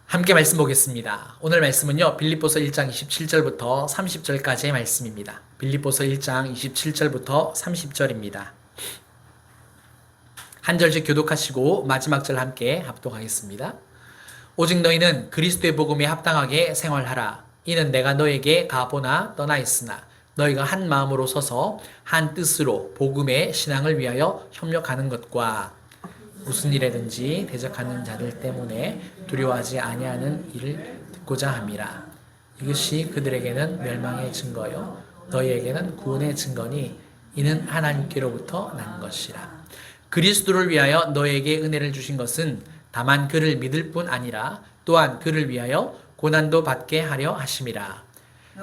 함께 말씀 보겠습니다. 오늘 말씀은요, 빌립보서 1장 27절부터 30절까지의 말씀입니다. 빌립보서 1장 27절부터 30절입니다. 한 절씩 교독하시고 마지막 절 함께 합독하겠습니다. 오직 너희는 그리스도의 복음에 합당하게 생활하라. 이는 내가 너에게 가보나 떠나 있으나 너희가 한 마음으로 서서 한 뜻으로 복음의 신앙을 위하여 협력하는 것과 무슨 일에든지 대적하는 자들 때문에 두려워하지 아니하는 일을 듣고자 함이라. 이것이 그들에게는 멸망의 증거요 너희에게는 구원의 증거니 이는 하나님께로부터 난 것이라. 그리스도를 위하여 너희에게 은혜를 주신 것은 다만 그를 믿을 뿐 아니라 또한 그를 위하여 고난도 받게 하려 하심이라.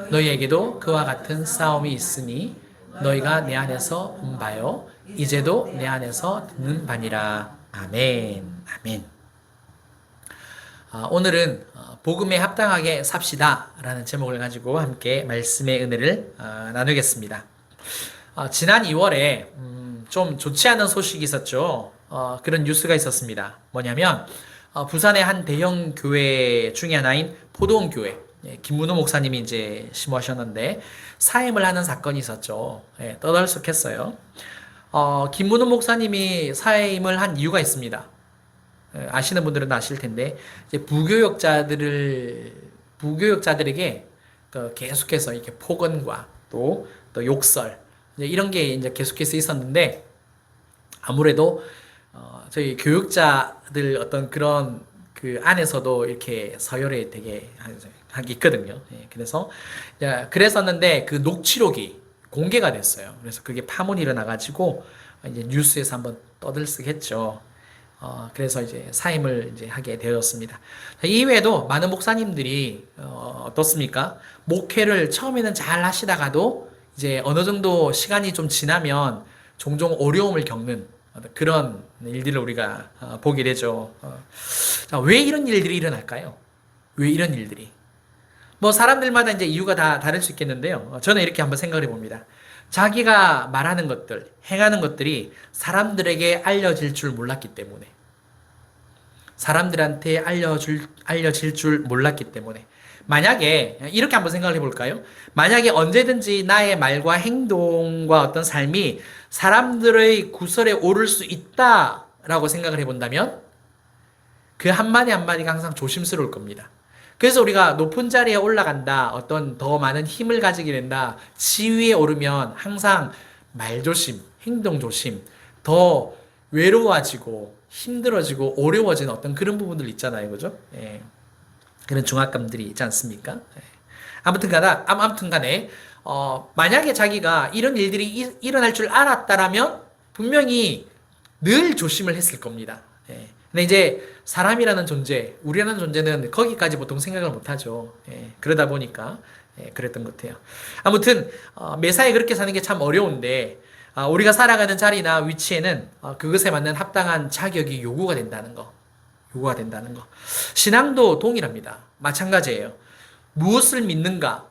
너희에게도 그와 같은 싸움이 있으니 너희가 내 안에서 본 바요 이제도 내 안에서 듣는 바니라. 아멘. 아멘. 오늘은 복음에 합당하게 삽시다 라는 제목을 가지고 함께 말씀의 은혜를 나누겠습니다. 지난 2월에 좀 좋지 않은 소식이 있었죠. 그런 뉴스가 있었습니다. 뭐냐면 부산의 한 대형 교회 중에 하나인 포도원교회, 김문호 목사님이 이제 심호하셨는데 사임을 하는 사건이 있었죠. 떠들썩했어요. 김문호 목사님이 사임을 한 이유가 있습니다. 아시는 분들은 아실 텐데, 이제 부교역자들에게 계속해서 이렇게 폭언과 또 욕설, 이런 게 이제 계속해서 있었는데, 아무래도, 저희 교육자들 어떤 그런 그 안에서도 이렇게 서열에 되게 하기 있거든요. 그래서, 그랬었는데 그 녹취록이 공개가 됐어요. 그래서 그게 파문이 일어나가지고 이제 뉴스에서 한번 떠들썩했죠. 그래서 이제 사임을 이제 하게 되었습니다. 이외에도 많은 목사님들이 어떻습니까? 목회를 처음에는 잘 하시다가도 이제 어느 정도 시간이 좀 지나면 종종 어려움을 겪는 그런 일들을 우리가 보게 되죠. 자, 왜 이런 일들이 일어날까요? 왜 이런 일들이? 뭐 사람들마다 이제 이유가 다 다를 수 있겠는데요. 저는 이렇게 한번 생각해 봅니다. 자기가 말하는 것들, 행하는 것들이 사람들에게 알려질 줄 몰랐기 때문에, 사람들한테 알려질 줄 몰랐기 때문에, 만약에 이렇게 한번 생각을 해볼까요? 만약에 언제든지 나의 말과 행동과 어떤 삶이 사람들의 구설에 오를 수 있다라고 생각을 해본다면 그 한마디 한마디가 항상 조심스러울 겁니다. 그래서 우리가 높은 자리에 올라간다, 어떤 더 많은 힘을 가지게 된다, 지위에 오르면 항상 말조심, 행동조심, 더 외로워지고 힘들어지고 어려워지는 어떤 그런 부분들 있잖아요. 그죠? 그런 중압감들이 있지 않습니까? 아무튼 간에, 만약에 자기가 이런 일들이 일어날 줄 알았다라면 분명히 늘 조심을 했을 겁니다. 근데 이제 사람이라는 존재, 우리라는 존재는 거기까지 보통 생각을 못하죠. 그러다 보니까 그랬던 것 같아요. 아무튼 매사에 그렇게 사는 게 참 어려운데 우리가 살아가는 자리나 위치에는 그것에 맞는 합당한 자격이 요구가 된다는 거. 신앙도 동일합니다. 마찬가지예요. 무엇을 믿는가?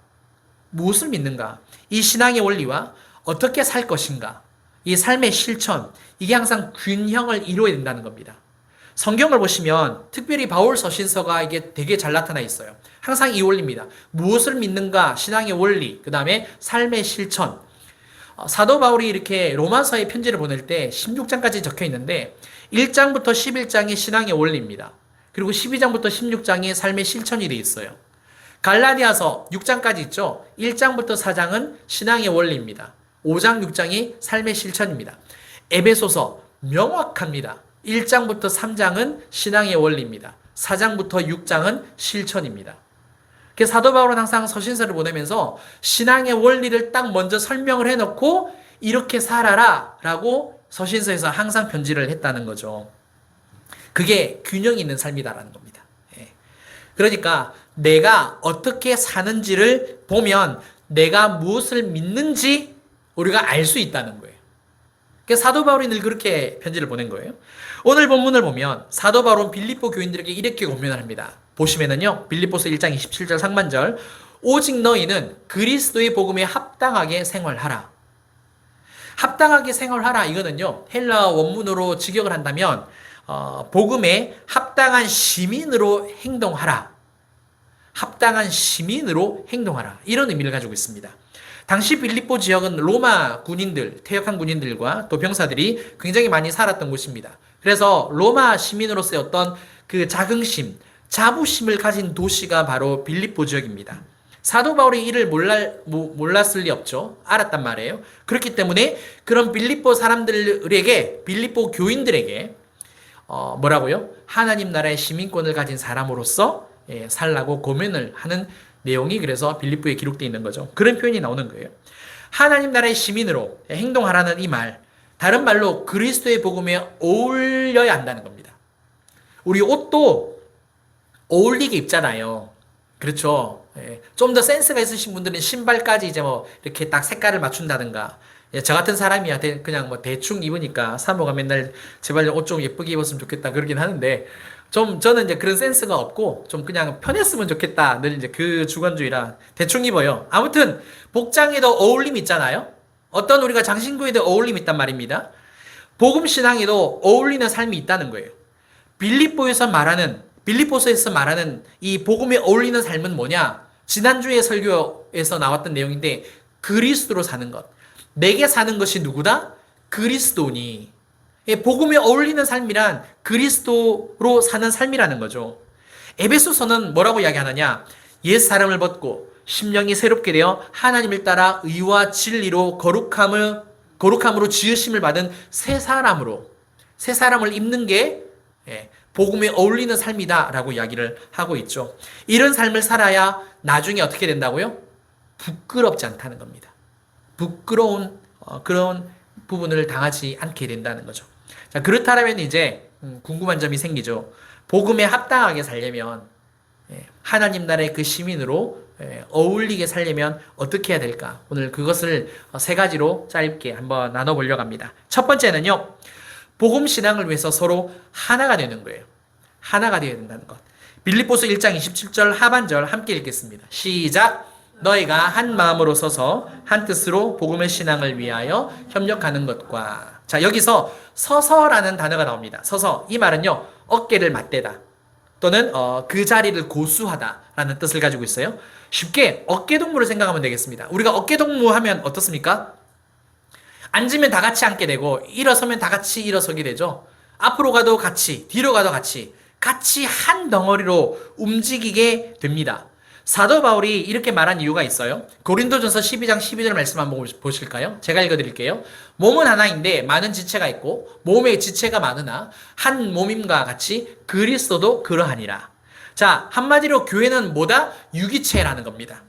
이 신앙의 원리와 어떻게 살 것인가? 이 삶의 실천, 이게 항상 균형을 이루어야 된다는 겁니다. 성경을 보시면 특별히 바울 서신서가 이게 되게 잘 나타나 있어요. 항상 이 원리입니다. 무엇을 믿는가, 신앙의 원리, 그 다음에 삶의 실천. 사도 바울이 이렇게 로마서의 편지를 보낼 때 16장까지 적혀 있는데 1장부터 11장이 신앙의 원리입니다. 그리고 12장부터 16장이 삶의 실천이 되어 있어요. 갈라디아서 6장까지 있죠. 1장부터 4장은 신앙의 원리입니다. 5장, 6장이 삶의 실천입니다. 에베소서 명확합니다. 1장부터 3장은 신앙의 원리입니다. 4장부터 6장은 실천입니다. 그래서 사도 바울은 항상 서신서를 보내면서 신앙의 원리를 딱 먼저 설명을 해놓고 이렇게 살아라 라고 서신서에서 항상 편지를 했다는 거죠. 그게 균형 있는 삶이다라는 겁니다. 그러니까 내가 어떻게 사는지를 보면 내가 무엇을 믿는지 우리가 알 수 있다는 거예요. 그래서 사도 바울이 늘 그렇게 편지를 보낸 거예요. 오늘 본문을 보면 사도 바울은 빌립보 교인들에게 이렇게 권면을 합니다. 보시면은요, 빌립보서 1장 27절 상반절, 오직 너희는 그리스도의 복음에 합당하게 생활하라. 합당하게 생활하라. 이거는요, 헬라어 원문으로 직역을 한다면 복음에 합당한 시민으로 행동하라. 합당한 시민으로 행동하라. 이런 의미를 가지고 있습니다. 당시 빌립보 지역은 로마 군인들, 퇴역한 군인들과 또 병사들이 굉장히 많이 살았던 곳입니다. 그래서 로마 시민으로서의 어떤 그 자긍심, 자부심을 가진 도시가 바로 빌립보 지역입니다. 사도 바울이 이를 몰랐을 리 없죠. 알았단 말이에요. 그렇기 때문에 그런 빌립보 사람들에게, 빌립보 교인들에게 뭐라고요? 하나님 나라의 시민권을 가진 사람으로서 살라고 고면을 하는 내용이 그래서 빌립보에 기록되어 있는 거죠. 그런 표현이 나오는 거예요. 하나님 나라의 시민으로 행동하라는 이 말, 다른 말로 그리스도의 복음에 어울려야 한다는 겁니다. 우리 옷도 어울리게 입잖아요. 그렇죠. 좀 더 센스가 있으신 분들은 신발까지 이제 뭐 이렇게 딱 색깔을 맞춘다든가. 저 같은 사람이야 그냥 뭐 대충 입으니까 사모가 맨날 제발 옷 좀 예쁘게 입었으면 좋겠다 그러긴 하는데 저는 이제 그런 센스가 없고 좀 그냥 편했으면 좋겠다 늘 이제 그 주관주의라 대충 입어요. 아무튼 복장에도 어울림 있잖아요. 어떤 우리가 장신구에도 어울림 있단 말입니다. 복음 신앙에도 어울리는 삶이 있다는 거예요. 빌립보서에서 말하는 이 복음에 어울리는 삶은 뭐냐? 지난주에 설교에서 나왔던 내용인데 그리스도로 사는 것. 내게 사는 것이 누구다? 그리스도니. 복음에 어울리는 삶이란 그리스도로 사는 삶이라는 거죠. 에베소서는 뭐라고 이야기하느냐? 옛 사람을 벗고 심령이 새롭게 되어 하나님을 따라 의와 진리로 거룩함으로 지으심을 받은 새 사람을 입는 게 복음에 어울리는 삶이다라고 이야기를 하고 있죠. 이런 삶을 살아야 나중에 어떻게 된다고요? 부끄럽지 않다는 겁니다. 부끄러운 그런 부분을 당하지 않게 된다는 거죠. 자, 그렇다면 이제 궁금한 점이 생기죠. 복음에 합당하게 살려면 하나님 나라의 그 시민으로 어울리게 살려면 어떻게 해야 될까? 오늘 그것을 세 가지로 짧게 한번 나눠보려고 합니다. 첫 번째는요. 복음 신앙을 위해서 서로 하나가 되는 거예요. 하나가 되어야 된다는 것. 빌립보서 1장 27절 하반절 함께 읽겠습니다. 시작! 너희가 한 마음으로 서서 한 뜻으로 복음의 신앙을 위하여 협력하는 것과. 자, 여기서 서서라는 단어가 나옵니다. 서서. 이 말은요. 어깨를 맞대다. 또는 그 자리를 고수하다라는 뜻을 가지고 있어요. 쉽게 어깨동무를 생각하면 되겠습니다. 우리가 어깨동무 하면 어떻습니까? 앉으면 다 같이 앉게 되고 일어서면 다 같이 일어서게 되죠. 앞으로 가도 같이, 뒤로 가도 같이 한 덩어리로 움직이게 됩니다. 사도 바울이 이렇게 말한 이유가 있어요. 고린도전서 12장 12절 말씀 한번 보실까요? 제가 읽어드릴게요. 몸은 하나인데 많은 지체가 있고 몸의 지체가 많으나 한 몸임과 같이 그리스도도 그러하니라. 자, 한마디로 교회는 뭐다? 유기체라는 겁니다.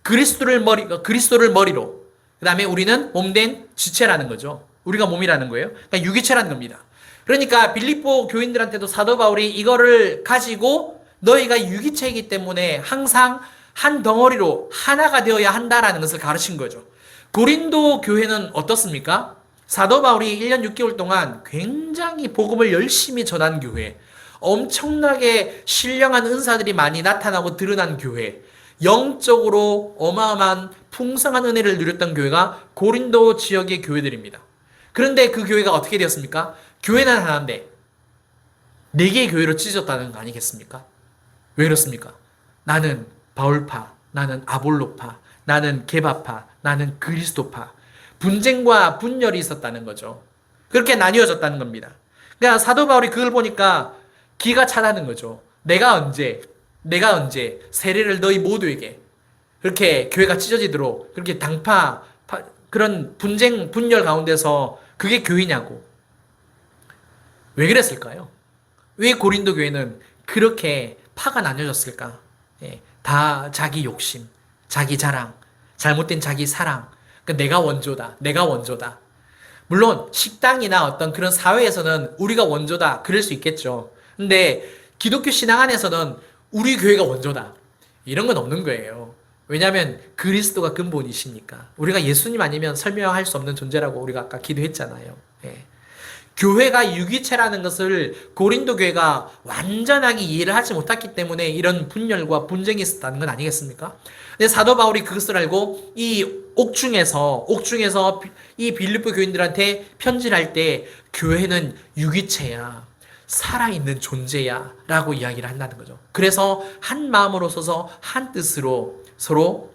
그리스도를 머리로 그 다음에 우리는 몸된 지체라는 거죠. 우리가 몸이라는 거예요. 그러니까 유기체라는 겁니다. 그러니까 빌립보 교인들한테도 사도 바울이 이거를 가지고 너희가 유기체이기 때문에 항상 한 덩어리로 하나가 되어야 한다라는 것을 가르친 거죠. 고린도 교회는 어떻습니까? 사도 바울이 1년 6개월 동안 굉장히 복음을 열심히 전한 교회, 엄청나게 신령한 은사들이 많이 나타나고 드러난 교회, 영적으로 어마어마한 풍성한 은혜를 누렸던 교회가 고린도 지역의 교회들입니다. 그런데 그 교회가 어떻게 되었습니까? 교회는 하나인데 4개의 교회로 찢어졌다는 거 아니겠습니까? 왜 그렇습니까? 나는 바울파, 나는 아볼로파, 나는 게바파, 나는 그리스도파. 분쟁과 분열이 있었다는 거죠. 그렇게 나뉘어졌다는 겁니다. 그러니까 사도 바울이 그걸 보니까 기가 차다는 거죠. 내가 언제 세례를 너희 모두에게 그렇게 교회가 찢어지도록 그렇게 그런 분쟁, 분열 가운데서 그게 교회냐고. 왜 그랬을까요? 왜 고린도 교회는 그렇게 파가 나뉘어졌을까? 다 자기 욕심, 자기 자랑, 잘못된 자기 사랑. 그러니까 내가 원조다. 물론 식당이나 어떤 그런 사회에서는 우리가 원조다. 그럴 수 있겠죠. 근데 기독교 신앙 안에서는 우리 교회가 원조다. 이런 건 없는 거예요. 왜냐하면 그리스도가 근본이시니까. 우리가 예수님 아니면 설명할 수 없는 존재라고 우리가 아까 기도했잖아요. 교회가 유기체라는 것을 고린도 교회가 완전하게 이해를 하지 못했기 때문에 이런 분열과 분쟁이 있었다는 건 아니겠습니까? 근데 사도 바울이 그것을 알고 이 옥중에서 이 빌립보 교인들한테 편지를 할 때 교회는 유기체야. 살아있는 존재야 라고 이야기를 한다는 거죠. 그래서 한 마음으로 서서 한 뜻으로 서로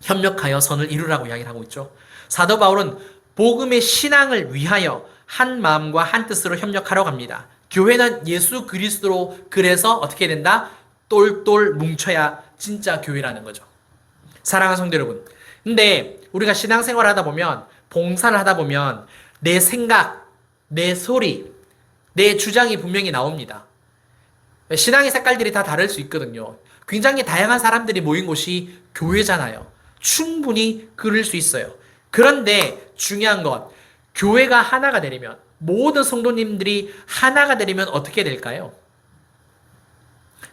협력하여 선을 이루라고 이야기를 하고 있죠. 사도 바울은 복음의 신앙을 위하여 한 마음과 한 뜻으로 협력하러 갑니다. 교회는 예수 그리스도로 그래서 어떻게 된다? 똘똘 뭉쳐야 진짜 교회라는 거죠. 사랑하는 성도 여러분. 근데 우리가 신앙생활을 하다 보면, 봉사를 하다 보면 내 생각, 내 소리, 내 주장이 분명히 나옵니다. 신앙의 색깔들이 다 다를 수 있거든요. 굉장히 다양한 사람들이 모인 곳이 교회잖아요. 충분히 그럴 수 있어요. 그런데 중요한 건 교회가 하나가 되려면, 모든 성도님들이 하나가 되려면 어떻게 될까요?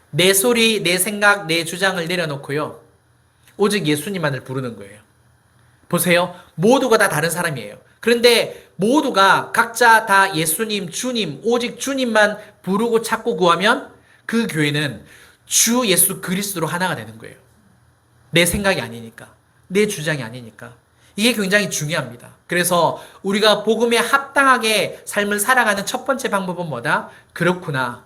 내 소리, 내 생각, 내 주장을 내려놓고요. 오직 예수님만을 부르는 거예요. 보세요. 모두가 다 다른 사람이에요. 그런데 모두가 각자 다 예수님, 주님, 오직 주님만 부르고 찾고 구하면 그 교회는 주 예수 그리스도로 하나가 되는 거예요. 내 생각이 아니니까. 내 주장이 아니니까. 이게 굉장히 중요합니다. 그래서 우리가 복음에 합당하게 삶을 살아가는 첫 번째 방법은 뭐다? 그렇구나.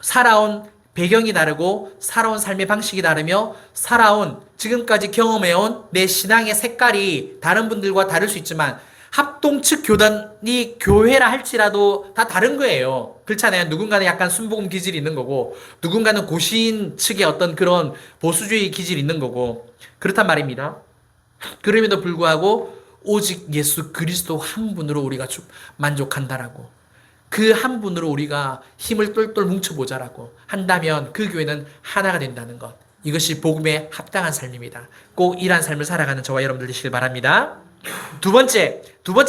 살아온 배경이 다르고 살아온 삶의 방식이 다르며 살아온 지금까지 경험해온 내 신앙의 색깔이 다른 분들과 다를 수 있지만 합동 측 교단이 교회라 할지라도 다 다른 거예요. 그렇잖아요. 누군가는 약간 순복음 기질이 있는 거고 누군가는 고신 측의 어떤 그런 보수주의 기질이 있는 거고 그렇단 말입니다. 그럼에도 불구하고 오직 예수 그리스도 한 분으로 우리가 만족한다라고, 그 한 분으로 우리가 힘을 똘똘 뭉쳐보자라고 한다면 그 교회는 하나가 된다는 것, 이것이 복음에 합당한 삶입니다. 꼭 이러한 삶을 살아가는 저와 여러분들 되시길 바랍니다. 두 번째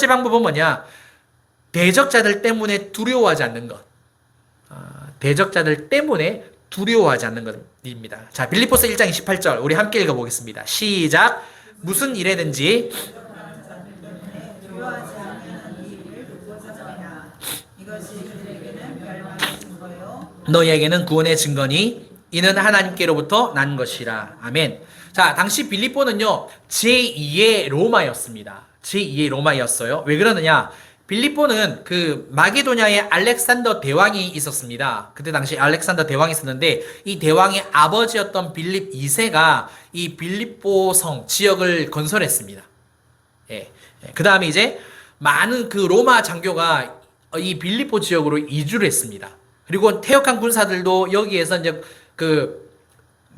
방법은 뭐냐? 대적자들 때문에 두려워하지 않는 것. 대적자들 때문에 두려워하지 않는 것입니다. 자, 빌립보서 1장 28절 우리 함께 읽어보겠습니다. 시작. 무슨 일에든지 너희에게는 구원의 증거니 이는 하나님께로부터 난 것이라. 아멘. 자, 당시 빌립보는요 제2의 로마였습니다. 제2의 로마였어요. 왜 그러느냐? 빌립보는 그 마게도냐의 알렉산더 대왕이 있었습니다. 그때 당시 알렉산더 대왕이 있었는데 이 대왕의 아버지였던 빌립 2세가 이 빌립보성 지역을 건설했습니다. 예. 그 다음에 이제 많은 그 로마 장교가 이 빌립보 지역으로 이주를 했습니다. 그리고 퇴역한 군사들도 여기에서 이제 그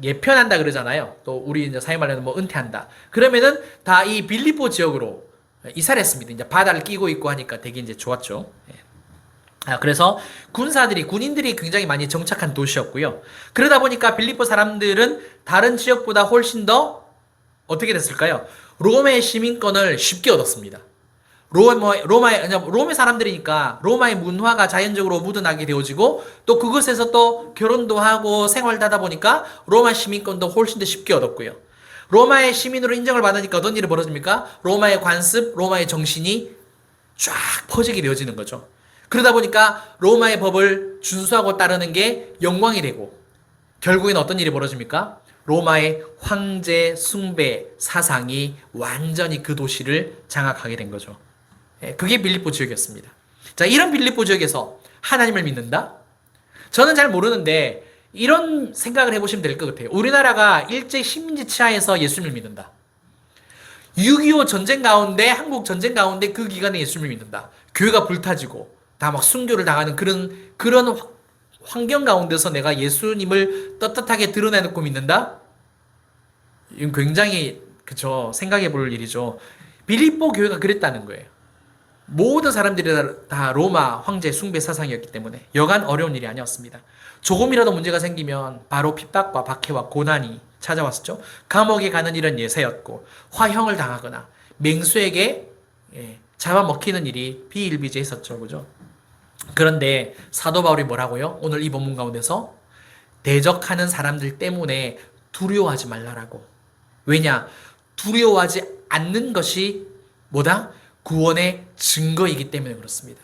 예편한다 그러잖아요. 또 우리 이제 사회 말로는 뭐 은퇴한다. 그러면은 다 이 빌립보 지역으로 이사를 했습니다. 이제 바다를 끼고 있고 하니까 되게 이제 좋았죠. 그래서 군인들이 굉장히 많이 정착한 도시였고요. 그러다 보니까 빌립보 사람들은 다른 지역보다 훨씬 더 어떻게 됐을까요? 로마의 시민권을 쉽게 얻었습니다. 로마의 사람들이니까 로마의 문화가 자연적으로 묻어나게 되어지고 또 그것에서 또 결혼도 하고 생활도 하다 보니까 로마 시민권도 훨씬 더 쉽게 얻었고요. 로마의 시민으로 인정을 받으니까 어떤 일이 벌어집니까? 로마의 관습, 로마의 정신이 쫙 퍼지게 되어지는 거죠. 그러다 보니까 로마의 법을 준수하고 따르는 게 영광이 되고 결국엔 어떤 일이 벌어집니까? 로마의 황제 숭배 사상이 완전히 그 도시를 장악하게 된 거죠. 그게 빌립보 지역이었습니다. 자, 이런 빌립보 지역에서 하나님을 믿는다? 저는 잘 모르는데 이런 생각을 해보시면 될 것 같아요. 우리나라가 일제 식민지 치하에서 예수님을 믿는다. 6.25 전쟁 가운데, 한국 전쟁 가운데 그 기간에 예수님을 믿는다. 교회가 불타지고 다 막 순교를 당하는 그런 환경 가운데서 내가 예수님을 떳떳하게 드러내놓고 믿는다? 이건 굉장히 그쵸, 생각해 볼 일이죠. 빌립보 교회가 그랬다는 거예요. 모든 사람들이 다 로마 황제 숭배 사상이었기 때문에 여간 어려운 일이 아니었습니다. 조금이라도 문제가 생기면 바로 핍박과 박해와 고난이 찾아왔었죠. 감옥에 가는 일은 예사였고 화형을 당하거나 맹수에게 잡아먹히는 일이 비일비재했었죠. 그죠? 그런데 사도 바울이 뭐라고요? 오늘 이 본문 가운데서 대적하는 사람들 때문에 두려워하지 말라라고. 왜냐? 두려워하지 않는 것이 뭐다? 구원의 증거이기 때문에 그렇습니다.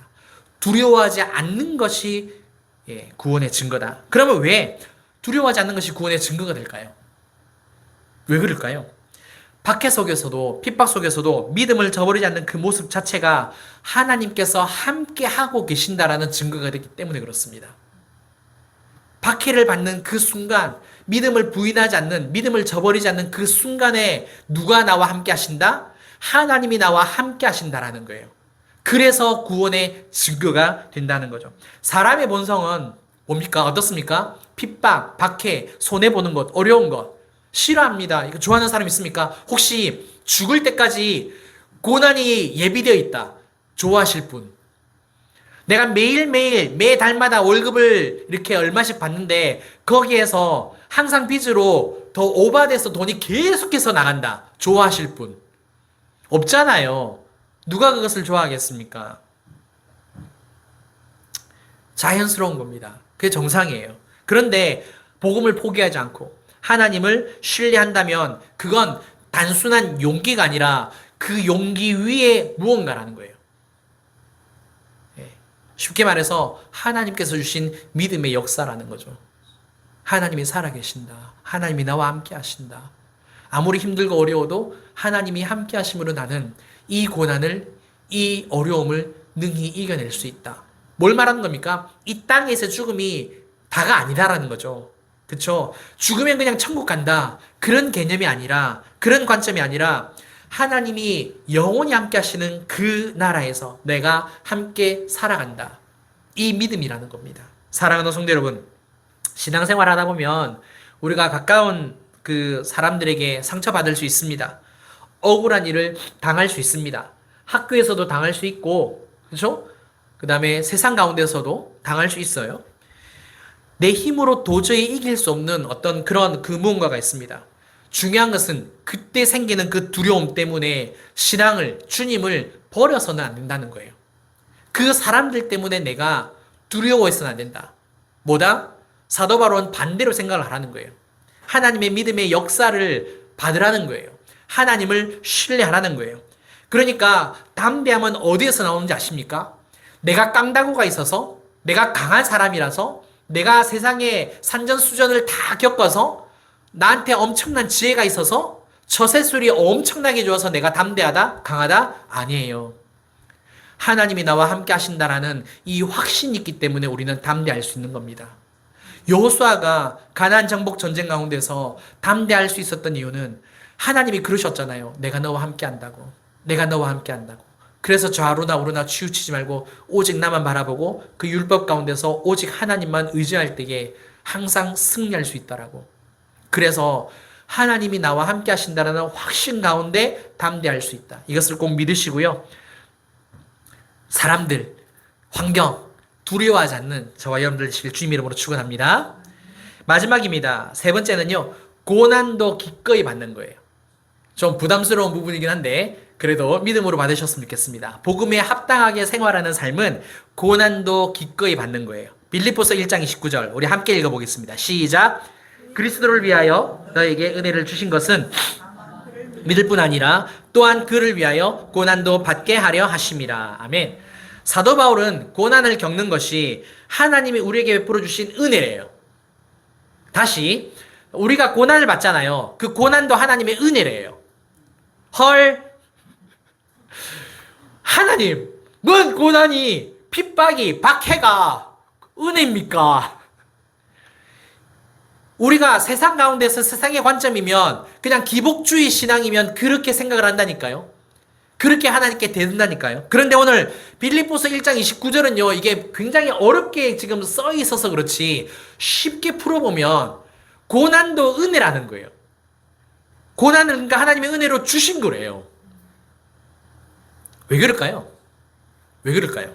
두려워하지 않는 것이 구원의 증거다. 그러면 왜 두려워하지 않는 것이 구원의 증거가 될까요? 왜 그럴까요? 박해 속에서도, 핍박 속에서도 믿음을 저버리지 않는 그 모습 자체가 하나님께서 함께 하고 계신다라는 증거가 되기 때문에 그렇습니다. 박해를 받는 그 순간, 믿음을 부인하지 않는, 믿음을 저버리지 않는 그 순간에 누가 나와 함께 하신다? 하나님이 나와 함께 하신다라는 거예요. 그래서 구원의 증거가 된다는 거죠. 사람의 본성은 뭡니까? 어떻습니까? 핍박, 박해, 손해보는 것, 어려운 것. 싫어합니다. 이거 좋아하는 사람 있습니까? 혹시 죽을 때까지 고난이 예비되어 있다. 좋아하실 분. 내가 매일매일, 매달마다 월급을 이렇게 얼마씩 받는데 거기에서 항상 빚으로 더 오버돼서 돈이 계속해서 나간다. 좋아하실 분. 없잖아요. 누가 그것을 좋아하겠습니까? 자연스러운 겁니다. 그게 정상이에요. 그런데 복음을 포기하지 않고 하나님을 신뢰한다면 그건 단순한 용기가 아니라 그 용기 위에 무언가라는 거예요. 쉽게 말해서 하나님께서 주신 믿음의 역사라는 거죠. 하나님이 살아계신다. 하나님이 나와 함께 하신다. 아무리 힘들고 어려워도 하나님이 함께 하심으로 나는 이 고난을, 이 어려움을 능히 이겨낼 수 있다. 뭘 말하는 겁니까? 이 땅에서 죽음이 다가 아니다라는 거죠. 그쵸? 죽으면 그냥 천국 간다. 그런 개념이 아니라, 그런 관점이 아니라, 하나님이 영원히 함께 하시는 그 나라에서 내가 함께 살아간다. 이 믿음이라는 겁니다. 사랑하는 성도 여러분, 신앙생활 하다 보면 우리가 가까운 그 사람들에게 상처받을 수 있습니다. 억울한 일을 당할 수 있습니다. 학교에서도 당할 수 있고, 그렇죠? 그 다음에 세상 가운데서도 당할 수 있어요. 내 힘으로 도저히 이길 수 없는 어떤 그런 그 무언가가 있습니다. 중요한 것은 그때 생기는 그 두려움 때문에 신앙을, 주님을 버려서는 안 된다는 거예요. 그 사람들 때문에 내가 두려워해서는 안 된다. 뭐다? 사도 바울은 반대로 생각을 하라는 거예요. 하나님의 믿음의 역사를 받으라는 거예요. 하나님을 신뢰하라는 거예요. 그러니까 담대함은 어디에서 나오는지 아십니까? 내가 깡다구가 있어서, 내가 강한 사람이라서, 내가 세상의 산전수전을 다 겪어서 나한테 엄청난 지혜가 있어서 처세술이 엄청나게 좋아서 내가 담대하다, 강하다? 아니에요. 하나님이 나와 함께 하신다라는 이 확신이 있기 때문에 우리는 담대할 수 있는 겁니다. 여호수아가 가나안 정복 전쟁 가운데서 담대할 수 있었던 이유는 하나님이 그러셨잖아요. 내가 너와 함께 한다고. 내가 너와 함께 한다고. 그래서 좌로나 우로나 치우치지 말고 오직 나만 바라보고 그 율법 가운데서 오직 하나님만 의지할 때에 항상 승리할 수 있다라고. 그래서 하나님이 나와 함께 하신다는 확신 가운데 담대할 수 있다. 이것을 꼭 믿으시고요. 사람들, 환경, 두려워하지 않는 저와 여러분들 되시길 주님 이름으로 축원합니다. 마지막입니다. 세 번째는요. 고난도 기꺼이 받는 거예요. 좀 부담스러운 부분이긴 한데 그래도 믿음으로 받으셨으면 좋겠습니다. 복음에 합당하게 생활하는 삶은 고난도 기꺼이 받는 거예요. 빌립보서 1장 29절 우리 함께 읽어보겠습니다. 시작. 그리스도를 위하여 너에게 은혜를 주신 것은 믿을 뿐 아니라 또한 그를 위하여 고난도 받게 하려 하심이라. 아멘. 사도 바울은 고난을 겪는 것이 하나님이 우리에게 베풀어 주신 은혜래요. 다시 우리가 고난을 받잖아요. 그 고난도 하나님의 은혜래요. 헐, 하나님, 뭔 고난이, 핍박이, 박해가 은혜입니까? 우리가 세상 가운데서 세상의 관점이면 그냥 기복주의 신앙이면 그렇게 생각을 한다니까요. 그렇게 하나님께 대든다니까요. 그런데 오늘 빌립보서 1장 29절은요. 이게 굉장히 어렵게 지금 써 있어서 그렇지 쉽게 풀어보면 고난도 은혜라는 거예요. 고난을 그러니까 하나님의 은혜로 주신 거래요. 왜 그럴까요? 왜 그럴까요?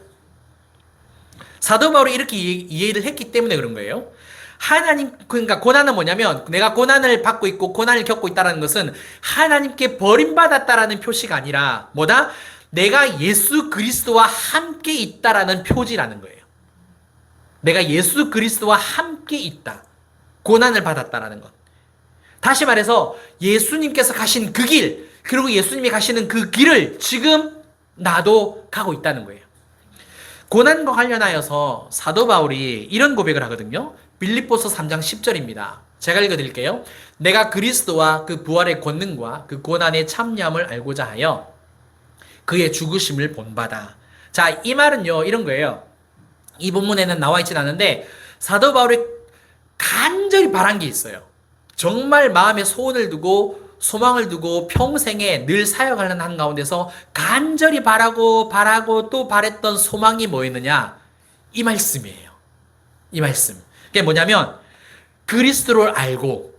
사도 바울이 이렇게 이해를 했기 때문에 그런 거예요. 하나님, 그러니까 고난은 뭐냐면 내가 고난을 받고 있고 고난을 겪고 있다는 것은 하나님께 버림받았다라는 표시가 아니라 뭐다? 내가 예수 그리스도와 함께 있다라는 표지라는 거예요. 내가 예수 그리스도와 함께 있다. 고난을 받았다라는 것. 다시 말해서 예수님께서 가신 그 길, 그리고 예수님이 가시는 그 길을 지금 나도 가고 있다는 거예요. 고난과 관련하여서 사도 바울이 이런 고백을 하거든요. 빌립보서 3장 10절입니다. 제가 읽어드릴게요. 내가 그리스도와 그 부활의 권능과 그 고난의 참여함을 알고자 하여 그의 죽으심을 본받아. 자, 이 말은요, 이런 거예요. 이 본문에는 나와 있진 않은데 사도 바울이 간절히 바란 게 있어요. 정말 마음에 소원을 두고 소망을 두고 평생에 늘 사역하는 한가운데서 간절히 바라고 또 바랬던 소망이 뭐였느냐? 이 말씀이에요. 이 말씀. 그게 뭐냐면 그리스도를 알고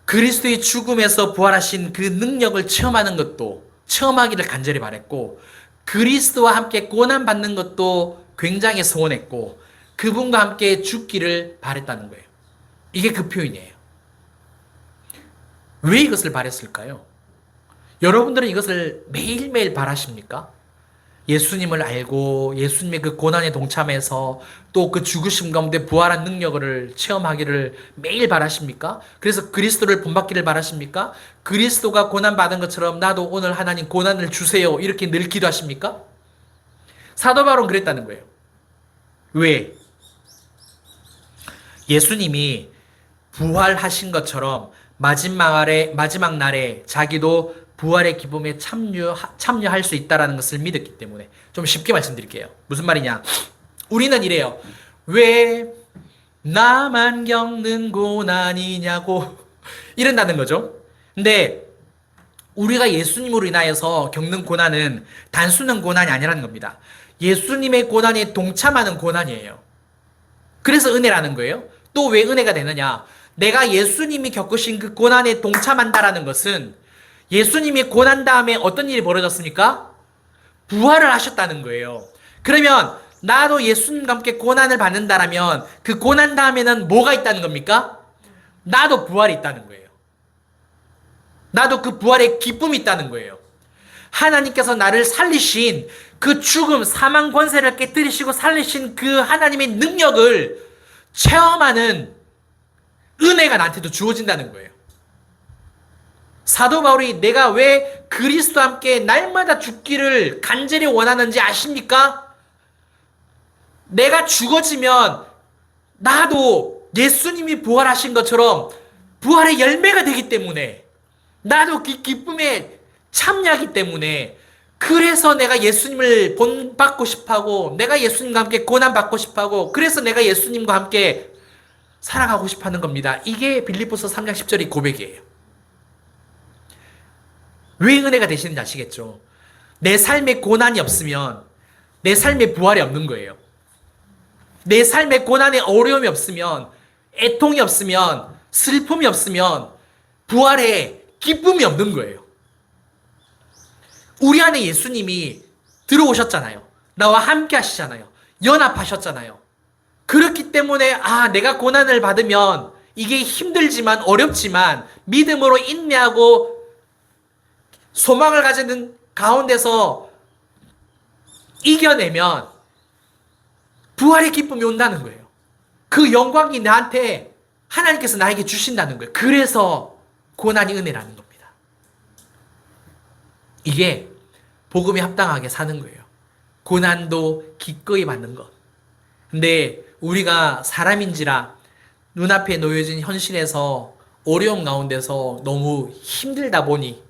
그리스도의 죽음에서 부활하신 그 능력을 체험하는 것도 체험하기를 간절히 바랬고 그리스도와 함께 고난받는 것도 굉장히 소원했고 그분과 함께 죽기를 바랬다는 거예요. 이게 그 표현이에요. 왜 이것을 바랬을까요? 여러분들은 이것을 매일매일 바라십니까? 예수님을 알고 예수님의 그 고난에 동참해서 또 그 죽으심 가운데 부활한 능력을 체험하기를 매일 바라십니까? 그래서 그리스도를 본받기를 바라십니까? 그리스도가 고난받은 것처럼 나도 오늘 하나님 고난을 주세요. 이렇게 늘 기도하십니까? 사도 바울은 그랬다는 거예요. 왜? 예수님이 부활하신 것처럼 마지막 날에 자기도 부활의 기쁨에 참여할 수 있다는 것을 믿었기 때문에. 좀 쉽게 말씀드릴게요. 무슨 말이냐? 우리는 이래요. 왜 나만 겪는 고난이냐고 이런다는 거죠. 근데 우리가 예수님으로 인하여서 겪는 고난은 단순한 고난이 아니라는 겁니다. 예수님의 고난에 동참하는 고난이에요. 그래서 은혜라는 거예요. 또 왜 은혜가 되느냐? 내가 예수님이 겪으신 그 고난에 동참한다라는 것은 예수님이 고난 다음에 어떤 일이 벌어졌습니까? 부활을 하셨다는 거예요. 그러면 나도 예수님과 함께 고난을 받는다라면 그 고난 다음에는 뭐가 있다는 겁니까? 나도 부활이 있다는 거예요. 나도 그 부활의 기쁨이 있다는 거예요. 하나님께서 나를 살리신 그 죽음, 사망 권세를 깨뜨리시고 살리신 그 하나님의 능력을 체험하는 은혜가 나한테도 주어진다는 거예요. 사도 바울이 내가 왜 그리스도와 함께 날마다 죽기를 간절히 원하는지 아십니까? 내가 죽어지면 나도 예수님이 부활하신 것처럼 부활의 열매가 되기 때문에 나도 그 기쁨에 참여하기 때문에 그래서 내가 예수님을 본받고 싶어하고 내가 예수님과 함께 고난받고 싶어하고 그래서 내가 예수님과 함께 살아가고 싶어하는 겁니다. 이게 빌립보서 3장 10절의 고백이에요. 왜 은혜가 되시는지 아시겠죠? 내 삶에 고난이 없으면 내 삶에 부활이 없는 거예요. 내 삶에 고난에 어려움이 없으면 애통이 없으면 슬픔이 없으면 부활에 기쁨이 없는 거예요. 우리 안에 예수님이 들어오셨잖아요. 나와 함께 하시잖아요. 연합하셨잖아요. 그렇기 때문에 내가 고난을 받으면 이게 힘들지만 어렵지만 믿음으로 인내하고 소망을 가지는 가운데서 이겨내면 부활의 기쁨이 온다는 거예요. 그 영광이 나한테 하나님께서 나에게 주신다는 거예요. 그래서 고난이 은혜라는 겁니다. 이게 복음에 합당하게 사는 거예요. 고난도 기꺼이 받는 것. 근데 우리가 사람인지라 눈앞에 놓여진 현실에서 어려움 가운데서 너무 힘들다 보니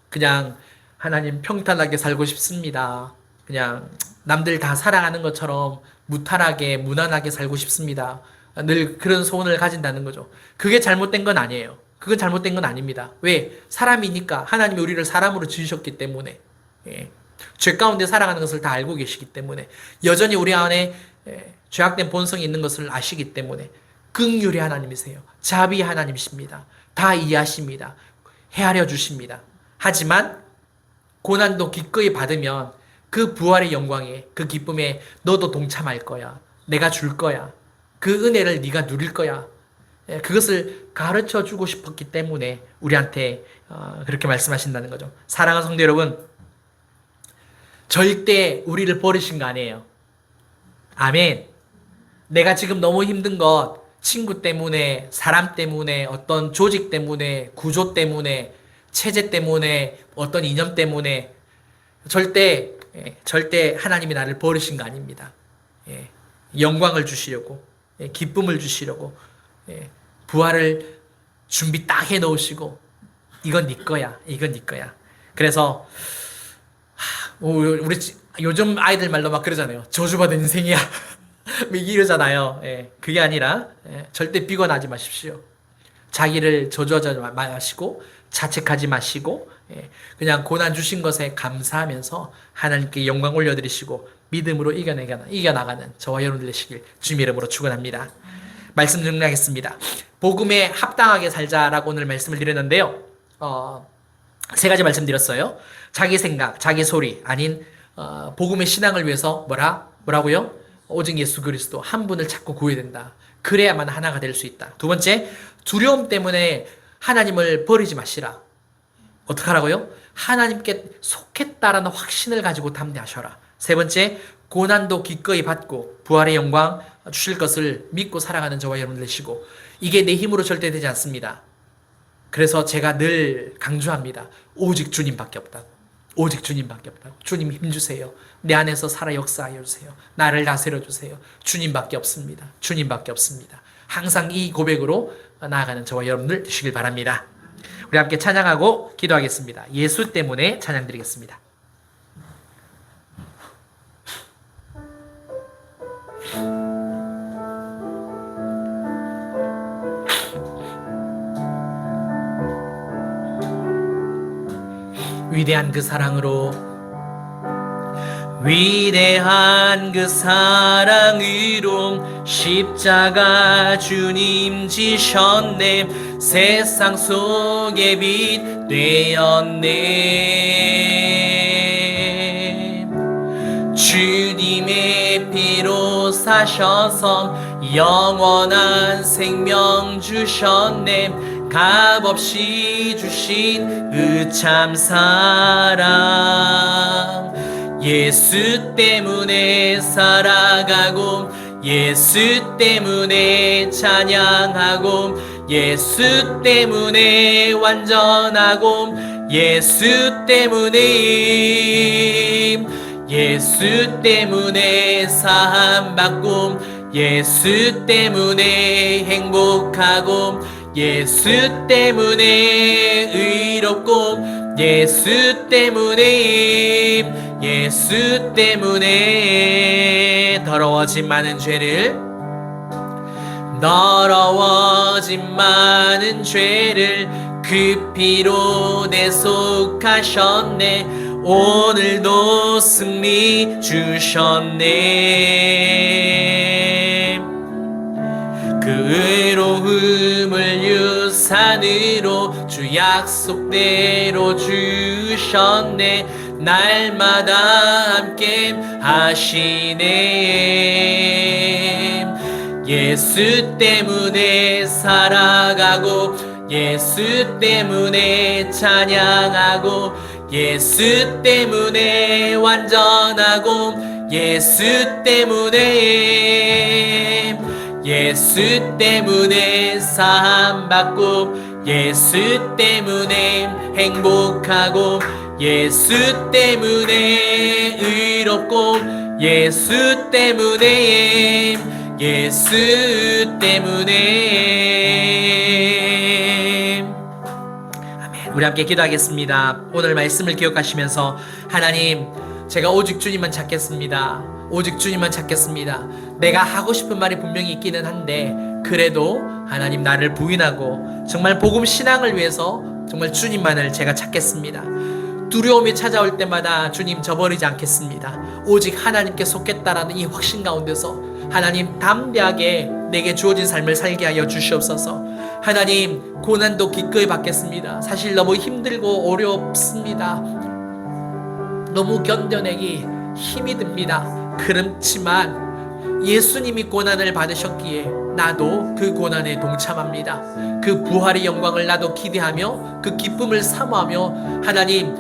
그냥 하나님 평탄하게 살고 싶습니다. 그냥 남들 다 살아가는 것처럼 무탈하게 무난하게 살고 싶습니다. 늘 그런 소원을 가진다는 거죠. 그게 잘못된 건 아니에요. 그건 잘못된 건 아닙니다. 왜? 사람이니까 하나님이 우리를 사람으로 지으셨기 때문에 죄 가운데 살아가는 것을 다 알고 계시기 때문에 여전히 우리 안에 죄악된 본성이 있는 것을 아시기 때문에 긍휼의 하나님이세요. 자비의 하나님이십니다. 다 이해하십니다. 헤아려 주십니다. 하지만 고난도 기꺼이 받으면 그 부활의 영광에 그 기쁨에 너도 동참할 거야. 내가 줄 거야. 그 은혜를 네가 누릴 거야. 그것을 가르쳐 주고 싶었기 때문에 우리한테 그렇게 말씀하신다는 거죠. 사랑하는 성도 여러분, 절대 우리를 버리신 거 아니에요. 아멘. 내가 지금 너무 힘든 것, 친구 때문에, 사람 때문에, 어떤 조직 때문에, 구조 때문에, 체제 때문에, 어떤 이념 때문에 절대 하나님이 나를 버리신 거 아닙니다. 영광을 주시려고, 기쁨을 주시려고, 부활을 준비 딱 해놓으시고 이건 네 거야. 이건 네 거야. 그래서 우리 요즘 아이들 말로 막 그러잖아요. 저주받은 인생이야. 이러잖아요. 예, 그게 아니라 절대 비관하지 마십시오. 자기를 저주하지 마시고 자책하지 마시고 그냥 고난 주신 것에 감사하면서 하나님께 영광 올려드리시고 믿음으로 이겨나가는 저와 여러분들 되시길 주님 이름으로 축원합니다. 말씀 정리하겠습니다. 복음에 합당하게 살자라고 오늘 말씀을 드렸는데요. 세 가지 말씀드렸어요. 자기 생각, 자기 소리 아닌 복음의 신앙을 위해서 뭐라고요? 오직 예수 그리스도 한 분을 찾고 구해야 된다. 그래야만 하나가 될 수 있다. 두 번째, 두려움 때문에 하나님을 버리지 마시라. 어떡하라고요? 하나님께 속했다라는 확신을 가지고 담대하셔라. 세 번째, 고난도 기꺼이 받고 부활의 영광 주실 것을 믿고 살아가는 저와 여러분 되시고, 이게 내 힘으로 절대 되지 않습니다. 그래서 제가 늘 강조합니다. 오직 주님밖에 없다고. 오직 주님밖에 없다고. 주님 힘주세요. 내 안에서 살아 역사하여 주세요. 나를 다스려 주세요. 주님밖에 없습니다. 주님밖에 없습니다. 항상 이 고백으로 나아가는 저와 여러분들 되시길 바랍니다. 우리 함께 찬양하고 기도하겠습니다. 예수 때문에 찬양드리겠습니다. 위대한 그 사랑으로 십자가 주님 지셨네. 세상 속에 빛 되었네. 주님의 피로 사셔서 영원한 생명 주셨네. 값없이 주신 그 참 사랑. 예수 때문에 살아가고 예수 때문에 찬양하고 예수 때문에 완전하고 예수 때문에 사함받고 예수 때문에 행복하고 예수 때문에 의롭고 예수 때문에 더러워진 많은 죄를 그 피로 대속하셨네. 오늘도 승리 주셨네. 그 의로움을 유산으로 주 약속대로 주셨네. 날마다 함께 하시네. 예수 때문에 살아가고 예수 때문에 찬양하고 예수 때문에 완전하고 예수 때문에 사함받고 예수 때문에 행복하고 예수 때문에 의롭고 예수 때문에 아멘. 우리 함께 기도하겠습니다. 오늘 말씀을 기억하시면서 하나님, 제가 오직 주님만 찾겠습니다. 오직 주님만 찾겠습니다. 내가 하고 싶은 말이 분명히 있기는 한데 그래도 하나님 나를 부인하고 정말 복음 신앙을 위해서 정말 주님만을 제가 찾겠습니다. 두려움이 찾아올 때마다 주님 저버리지 않겠습니다. 오직 하나님께 속겠다라는 이 확신 가운데서 하나님 담대하게 내게 주어진 삶을 살게 하여 주시옵소서. 하나님, 고난도 기꺼이 받겠습니다. 사실 너무 힘들고 어렵습니다. 너무 견뎌내기 힘이 듭니다. 그렇지만 예수님이 고난을 받으셨기에 나도 그 고난에 동참합니다. 그 부활의 영광을 나도 기대하며 그 기쁨을 사모하며 하나님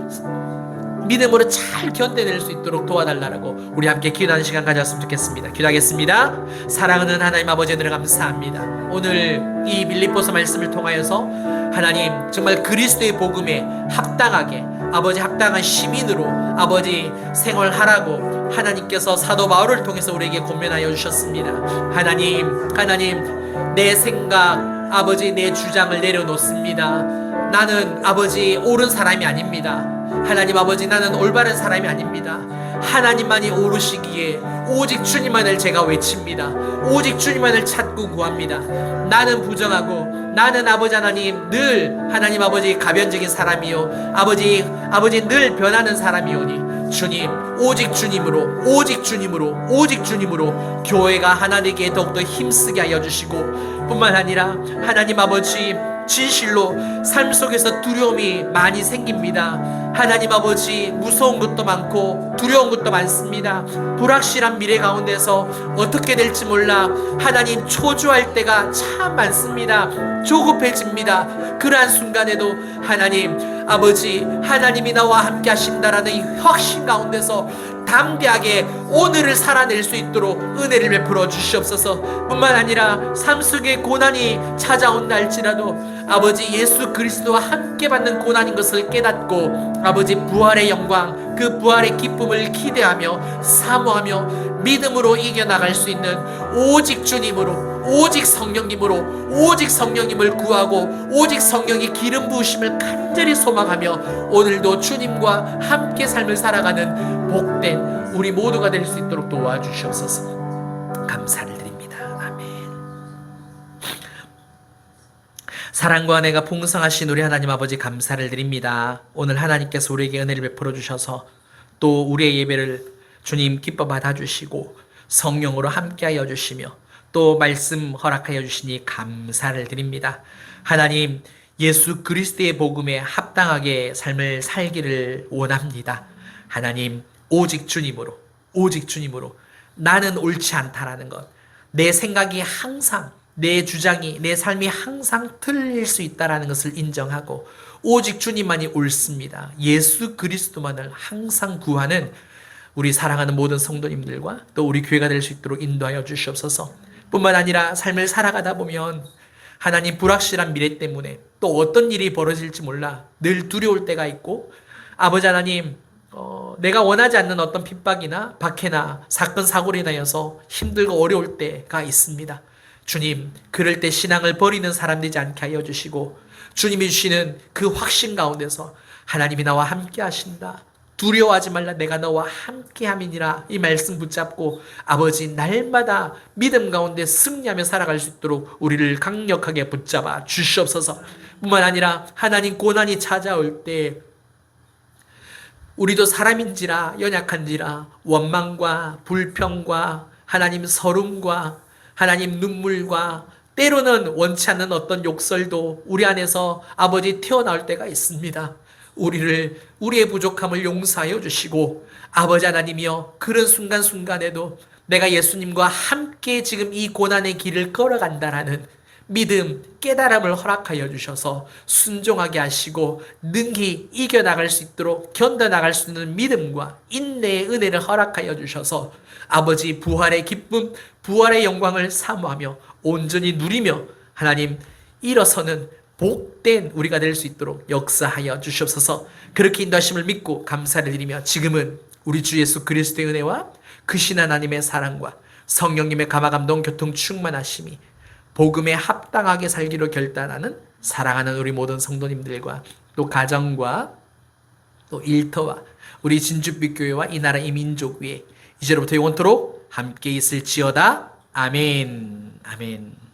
믿음으로 잘 견뎌낼 수 있도록 도와달라고 우리 함께 기도하는 시간 가졌으면 좋겠습니다. 기도하겠습니다. 사랑하는 하나님 아버지, 늘 감사합니다. 오늘 이 빌립보서 말씀을 통하여서 하나님 정말 그리스도의 복음에 합당하게 아버지 합당한 시민으로 아버지 생활하라고 하나님께서 사도 바울을 통해서 우리에게 권면하여 주셨습니다. 하나님 내 생각 아버지 내 주장을 내려놓습니다. 나는 아버지 옳은 사람이 아닙니다. 하나님 아버지 나는 올바른 사람이 아닙니다. 하나님만이 오르시기에 오직 주님만을 제가 외칩니다. 오직 주님만을 찾고 구합니다. 나는 부정하고 나는 아버지 하나님 늘 하나님 아버지 가변적인 사람이요 아버지 늘 변하는 사람이오니 주님 오직 주님으로 오직 주님으로 오직 주님으로 교회가 하나 되기에 더욱더 힘쓰게 하여 주시고 뿐만 아니라 하나님 아버지 진실로 삶 속에서 두려움이 많이 생깁니다. 하나님 아버지 무서운 것도 많고 두려운 것도 많습니다. 불확실한 미래 가운데서 어떻게 될지 몰라 하나님 초조할 때가 참 많습니다. 조급해집니다. 그러한 순간에도 하나님 아버지 하나님이 나와 함께 하신다라는 이 확신 가운데서 담대하게 오늘을 살아낼 수 있도록 은혜를 베풀어 주시옵소서. 뿐만 아니라 삶 속에 고난이 찾아온다 할지라도 아버지 예수 그리스도와 함께 받는 고난인 것을 깨닫고 아버지 부활의 영광 그 부활의 기쁨을 기대하며 사모하며 믿음으로 이겨나갈 수 있는 오직 주님으로 오직 성령님으로 오직 성령님을 구하고 오직 성령의 기름 부으심을 간절히 소망하며 오늘도 주님과 함께 삶을 살아가는 복된 우리 모두가 될 수 있도록 도와주시옵소서. 감사를 드립니다. 아멘. 사랑과 은혜가 풍성하신 우리 하나님 아버지 감사를 드립니다. 오늘 하나님께서 우리에게 은혜를 베풀어 주셔서 또 우리의 예배를 주님 기뻐 받아주시고 성령으로 함께하여 주시며 또 말씀 허락하여 주시니 감사를 드립니다. 하나님 예수 그리스도의 복음에 합당하게 삶을 살기를 원합니다. 하나님 오직 주님으로 나는 옳지 않다라는 것, 내 생각이 항상 내 주장이 내 삶이 항상 틀릴 수 있다라는 것을 인정하고 오직 주님만이 옳습니다. 예수 그리스도만을 항상 구하는 우리 사랑하는 모든 성도님들과 또 우리 교회가 될 수 있도록 인도하여 주시옵소서. 뿐만 아니라 삶을 살아가다 보면 하나님 불확실한 미래 때문에 또 어떤 일이 벌어질지 몰라 늘 두려울 때가 있고 아버지 하나님 내가 원하지 않는 어떤 핍박이나 박해나 사건 사고로 인하여서 힘들고 어려울 때가 있습니다. 주님 그럴 때 신앙을 버리는 사람 되지 않게 하여 주시고 주님이 주시는 그 확신 가운데서 하나님이 나와 함께 하신다. 두려워하지 말라 내가 너와 함께함이니라 이 말씀 붙잡고 아버지 날마다 믿음 가운데 승리하며 살아갈 수 있도록 우리를 강력하게 붙잡아 주시옵소서. 뿐만 아니라 하나님 고난이 찾아올 때 우리도 사람인지라 연약한지라 원망과 불평과 하나님 서름과 하나님 눈물과 때로는 원치 않는 어떤 욕설도 우리 안에서 아버지 튀어나올 때가 있습니다. 우리의 부족함을 용서하여 주시고 아버지 하나님이여 그런 순간순간에도 내가 예수님과 함께 지금 이 고난의 길을 걸어간다라는 믿음, 깨달음을 허락하여 주셔서 순종하게 하시고 능히 이겨나갈 수 있도록 견뎌나갈 수 있는 믿음과 인내의 은혜를 허락하여 주셔서 아버지 부활의 기쁨, 부활의 영광을 사모하며 온전히 누리며 하나님 일어서는 복된 우리가 될 수 있도록 역사하여 주시옵소서. 그렇게 인도하심을 믿고 감사를 드리며 지금은 우리 주 예수 그리스도의 은혜와 크신 하나님의 사랑과 성령님의 감화감동 교통 충만하심이 복음에 합당하게 살기로 결단하는 사랑하는 우리 모든 성도님들과 또 가정과 또 일터와 우리 진주빛 교회와 이 나라 이 민족 위에 이제로부터 영원토록 함께 있을지어다. 아멘. 아멘.